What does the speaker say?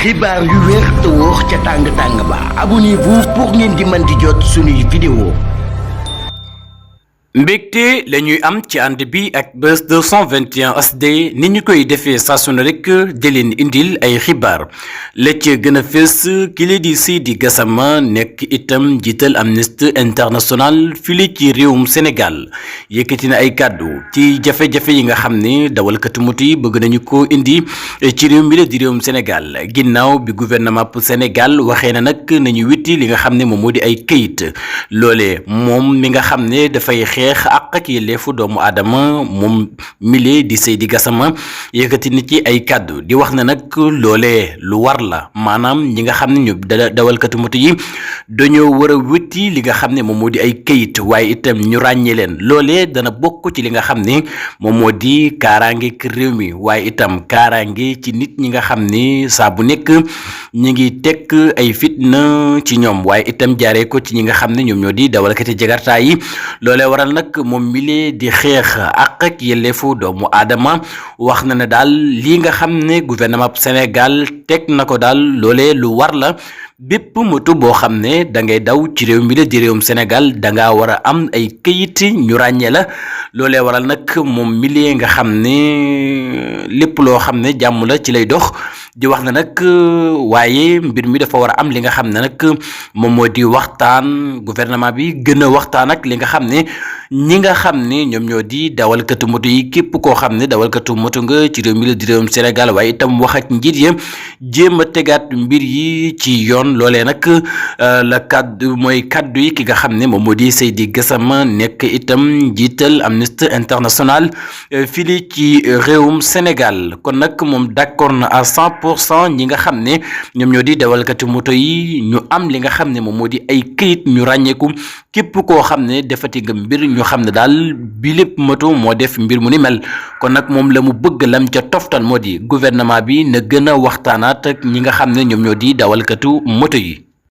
xibaar yu wér te wóor ca tàng ba abonnez-vous pour ngeen di mën di jot suñuy vidéo. mbégte la ñuy am ci ànd bi ak Buzz 221 HD ni ñu koy defee saa su ne rek di leen indil ay xibaar la ca gën a fës kile di Seydi Gassama nekk itam jiital Amnesty International fii ci réewum Sénégal yëkkati na ay kàddu ci jafe-jafe yi nga xam ne dawalkatu moto yi bëgg nañu ko indi ci réew mi la di réewum Sénégal ginnaaw bi gouvernement bu Sénégal waxee na nag nañu witti li nga xam ne moom moo di ay këyit loolee moom mi nga xam ne dafay xeex ak yelleefu doomu aadama moom mile di Seydi Gassama yëkkati na ci ay kàddu di wax na nag loolee lu war la maanaam ñi nga xam ne ñu dawalkatu moto yi dañoo war a witti li nga xam ne moom moo di ay këyit waaye itam ñu ràññee leen loolee dana bokk ci li nga xam ne moom moo di kaaraange réew mi waaye itam kaaraange ci nit ñi nga xam ne saa bu nekk ñi ngi tekk ay fitna ci ñoom waaye itam jaaree ko ci ñi nga xam ne ñoom ñoo di dawalkati jakarta yi loolee waral nag moom mile di xeex ak yelleefu doomu aadama wax na ne daal lii nga xam ne gouvernement Sénégal teg na ko daal loolee lu war la bépp moto boo xam ne da ngay daw ci réew mi la di réewum Sénégal da ngaa war a am ay këyit ñu ràññee la loolee waral nag moom mile nga xam ne lépp loo xam ne jàmm la ci lay dox di wax na nag waaye mbir mi dafa war a am li nga xam ne nag moom moo di waxtaan gouvernement bi gën a waxtaan ak li nga xam ne ñi nga xam ne ñoom ñoo di dawalkatu moto yi képp koo xam ne dawalkatu moto nga ci réew mi la di réewum Sénégal waaye itam wax ak njiit ya jéem a tegaat mbir yi ci yoon loolee nag la kaddu mooy kaddu yi ki nga xam ne moom moo di Seydi Gassama nekk itam jiital Amnesty International fii ci réewum Sénégal kon nag moom d'accord na à 100% ñi nga xam ne ñoom ñoo di dawalkatu moto yi ñu am li nga xam ne moom moo di ay këyit ñu ràññeeku képp koo xam ne defati nga mbir ñu xam ne daal bi lépp moto moo def mbir mu ni mel kon nag moom la mu bëgg lam ca toftal moo di gouvernement bi na gën a waxtaanaat ak ñi nga xam ne ñoom ñoo di dawalkatu moto yi